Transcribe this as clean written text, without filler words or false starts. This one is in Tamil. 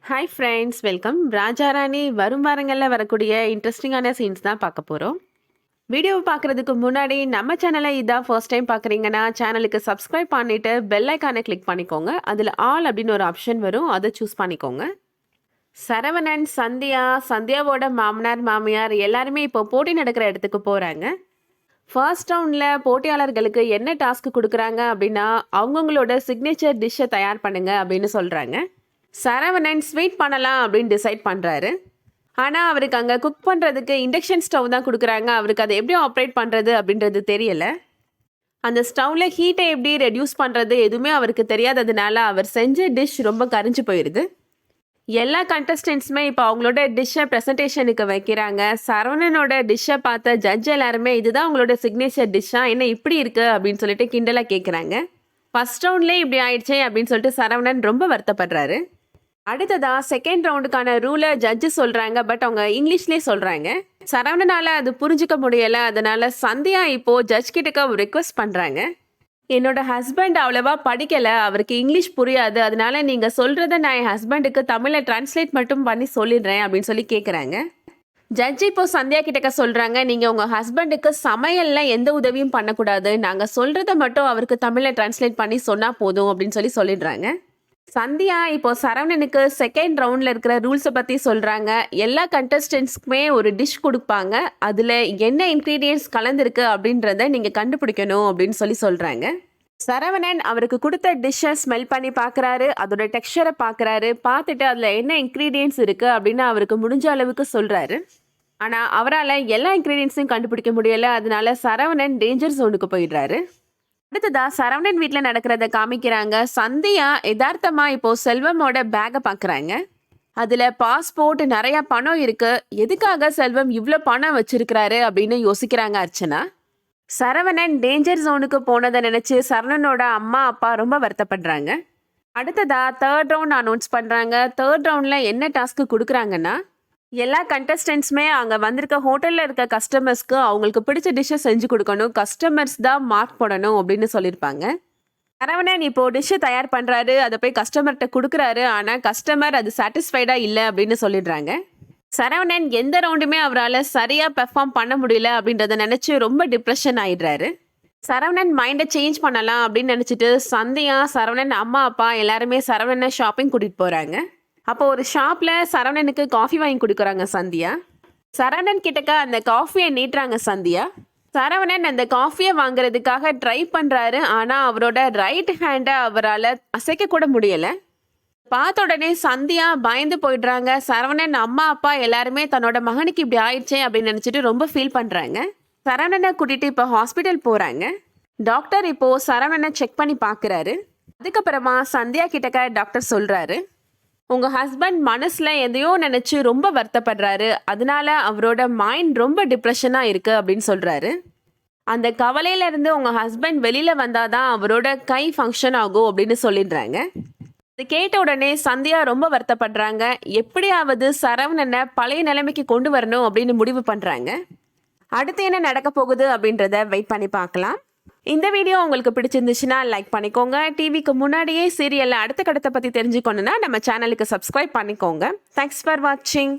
Hi friends, welcome. ராஜாராணி வரும் வாரங்களில் வரக்கூடிய இன்ட்ரெஸ்டிங்கான சீன்ஸ் தான் பார்க்க போகிறோம். வீடியோவை பார்க்குறதுக்கு முன்னாடி நம்ம சேனலை இதான் ஃபர்ஸ்ட் டைம் பார்க்குறீங்கன்னா சேனலுக்கு சப்ஸ்கிரைப் பண்ணிவிட்டு பெல் ஐக்கானை கிளிக் பண்ணிக்கோங்க. அதில் ஆல் அப்படின்னு ஒரு ஆப்ஷன் வரும், அதை சூஸ் பண்ணிக்கோங்க. சரவணன், சந்தியாவோட மாமனார் மாமியார் எல்லாருமே இப்போ போட்டி நடக்கிற இடத்துக்கு போகிறாங்க. ஃபர்ஸ்ட் ரவுண்டில் போட்டியாளர்களுக்கு என்ன டாஸ்க் கொடுக்குறாங்க அப்படின்னா அவங்கவுங்களோட சிக்னேச்சர் டிஷ்ஷை தயார் பண்ணுங்க அப்படின்னு சொல்கிறாங்க. சரவணன் ஸ்வீட் பண்ணலாம் அப்படின்னு டிசைட் பண்ணுறாரு. ஆனால் அவருக்கு அங்கே குக் பண்ணுறதுக்கு இண்டக்ஷன் ஸ்டவ் தான் கொடுக்குறாங்க. அவருக்கு அதை எப்படி ஆப்ரேட் பண்ணுறது அப்படின்றது தெரியலை. அந்த ஸ்டவ்வில் ஹீட்டை எப்படி ரெடியூஸ் பண்ணுறது எதுவுமே அவருக்கு தெரியாததுனால அவர் செஞ்ச டிஷ் ரொம்ப கரிஞ்சு போயிடுது. எல்லா கண்டஸ்டன்ட்ஸுமே இப்போ அவங்களோட டிஷ்ஷை ப்ரெசன்டேஷனுக்கு வைக்கிறாங்க. சரவணனோட டிஷ்ஷை பார்த்த ஜட்ஜ் எல்லாருமே இதுதான் அவங்களோட சிக்னேச்சர் டிஷ்ஷா, என்ன இப்படி இருக்குது அப்படின்னு சொல்லிட்டு கிண்டலாக கேட்குறாங்க. ஃபர்ஸ்ட் ரவுண்ட்லேயே இப்படி ஆயிடுச்சே அப்படின்னு சொல்லிட்டு சரவணன் ரொம்ப வருத்தப்படுறாரு. அடுத்ததா செகண்ட் ரவுண்டுக்கான ரூலை ஜட்ஜு சொல்கிறாங்க. பட் அவங்க இங்கிலீஷ்லேயே சொல்கிறாங்க. சரவணனால் அது புரிஞ்சிக்க முடியலை. அதனால் சந்தியா இப்போது ஜட்ஜ் கிட்டக்க ரிக்வெஸ்ட் பண்ணுறாங்க. என்னோட ஹஸ்பண்ட் அவ்வளோவா படிக்கலை, அவருக்கு இங்கிலீஷ் புரியாது, அதனால நீங்கள் சொல்கிறத நான் என் ஹஸ்பண்டுக்கு தமிழில் டிரான்ஸ்லேட் மட்டும் பண்ணி சொல்லிடுறேன் அப்படின்னு சொல்லி கேட்குறாங்க. ஜட்ஜ் இப்போது சந்தியா கிட்டக்க சொல்கிறாங்க, நீங்கள் உங்கள் ஹஸ்பண்டுக்கு சமையலில் எந்த உதவியும் பண்ணக்கூடாது, நாங்கள் சொல்கிறத மட்டும் அவருக்கு தமிழில் டிரான்ஸ்லேட் பண்ணி சொன்னால் போதும் அப்படின்னு சொல்லிடுறாங்க. சந்தியா இப்போ சரவணனுக்கு செகண்ட் ரவுண்டில் இருக்கிற ரூல்ஸை பற்றி சொல்கிறாங்க. எல்லா கண்டஸ்டன்ட்ஸ்க்குமே ஒரு டிஷ் கொடுப்பாங்க, அதில் என்ன இன்க்ரீடியன்ட்ஸ் கலந்துருக்கு அப்படின்றத நீங்கள் கண்டுபிடிக்கணும் அப்படின்னு சொல்கிறாங்க. சரவணன் அவருக்கு கொடுத்த டிஷ்ஷை ஸ்மெல் பண்ணி பார்க்குறாரு, அதோட டெக்ஸ்சரை பார்த்துட்டு அதில் என்ன இன்க்ரீடியன்ட்ஸ் இருக்குது அப்படின்னு அவருக்கு முடிஞ்ச அளவுக்கு சொல்கிறாரு. ஆனால் அவரால் எல்லா இன்க்ரீடியன்ட்ஸையும் கண்டுபிடிக்க முடியலை. அதனால சரவணன் டேஞ்சர் ஜோனுக்கு போயிடுறாரு. அடுத்ததா சரவணன் வீட்டில் நடக்கிறத காமிக்கிறாங்க. சந்தியா யதார்த்தமா இப்போ செல்வமோட பேக்கை பார்க்குறாங்க. அதில் பாஸ்போர்ட், நிறையா பணம் இருக்கு. எதுக்காக செல்வம் இவ்வளோ பணம் வச்சிருக்கிறாரு அப்படின்னு யோசிக்கிறாங்க அர்ச்சனா. சரவணன் டேஞ்சர் ஜோனுக்கு போனதை நினச்சி சரவணனோட அம்மா அப்பா ரொம்ப வருத்தப்படுறாங்க. அடுத்ததா தேர்ட் ரவுண்ட் அனௌன்ஸ் பண்ணுறாங்க. தேர்ட் ரவுண்டில் என்ன டாஸ்க்கு கொடுக்குறாங்கன்னா எல்லா கண்டஸ்டன்ட்ஸுமே அங்கே வந்திருக்க ஹோட்டலில் இருக்க கஸ்டமர்ஸ்க்கு அவங்களுக்கு பிடிச்ச டிஷ்ஷை செஞ்சு கொடுக்கணும், கஸ்டமர்ஸ் தான் மார்க் போடணும் அப்படின்னு சொல்லியிருப்பாங்க. சரவணன் இப்போது டிஷ்ஷை தயார் பண்ணுறாரு, அதை போய் கஸ்டமர்கிட்ட கொடுக்குறாரு. ஆனால் கஸ்டமர் அது சாட்டிஸ்ஃபைடாக இல்லை அப்படின்னு சொல்லிடுறாங்க. சரவணன் எந்த ரவுண்டுமே அவரால் சரியாக பெர்ஃபார்ம் பண்ண முடியல அப்படின்றத நினச்சி ரொம்ப டிப்ரெஷன் ஆகிடுறாரு. சரவணன் மைண்டை சேஞ்ச் பண்ணலாம் அப்படின்னு நினச்சிட்டு சந்தியா, சரவணன் அம்மா அப்பா எல்லாருமே சரவணனை ஷாப்பிங் கூட்டிகிட்டு போகிறாங்க. அப்போ ஒரு ஷாப்பில் சரவணனுக்கு காஃபி வாங்கி கொடுக்குறாங்க சந்தியா. சரவணன் கிட்டக்க அந்த காஃபியை நீட்டுறாங்க சந்தியா. சரவணன் அந்த காஃபியை வாங்குறதுக்காக ட்ரை பண்ணுறாரு. ஆனால் அவரோட ரைட் ஹேண்டை அவரால் அசைக்க கூட முடியலை. பார்த்த உடனே சந்தியா பயந்து போயிடுறாங்க. சரவணன் அம்மா அப்பா எல்லாருமே தன்னோட மகனுக்கு இப்படி ஆயிடுச்சே அப்படின்னு நினச்சிட்டு ரொம்ப ஃபீல் பண்ணுறாங்க. சரவணனை கூட்டிகிட்டு இப்போ ஹாஸ்பிட்டல் போகிறாங்க. டாக்டர் இப்போது சரவணனை செக் பண்ணி பார்க்குறாரு. அதுக்கப்புறமா சந்தியா கிட்டக்க டாக்டர் சொல்கிறாரு, உங்கள் ஹஸ்பண்ட் மனசில் எதையோ நினச்சி ரொம்ப வருத்தப்படுறாரு, அதனால அவரோட மைண்ட் ரொம்ப டிப்ரெஷனாக இருக்குது அப்படின்னு சொல்கிறாரு. அந்த கவலையிலேருந்து உங்கள் ஹஸ்பண்ட் வெளியில் வந்தால் தான் அவரோட கை ஃபங்க்ஷன் ஆகும் அப்படின்னு சொல்லிடுறாங்க. அது கேட்ட உடனே சந்தியா ரொம்ப வருத்தப்படுறாங்க. எப்படியாவது சரவணனை பழைய நிலைமைக்கு கொண்டு வரணும் அப்படின்னு முடிவு பண்ணுறாங்க. அடுத்து என்ன நடக்க போகுது அப்படின்றத வெயிட் பண்ணி பார்க்கலாம். இந்த வீடியோ உங்களுக்கு பிடிச்சிருந்துச்சுன்னா லைக் பண்ணிக்கோங்க. டிவிக்கு முன்னாடியே சீரியலில் அடுத்த கட்டத்தை பற்றி தெரிஞ்சுக்கணுன்னா நம்ம சேனலுக்கு சப்ஸ்கிரைப் பண்ணிக்கோங்க. தேங்க்ஸ் ஃபார் வாட்சிங்.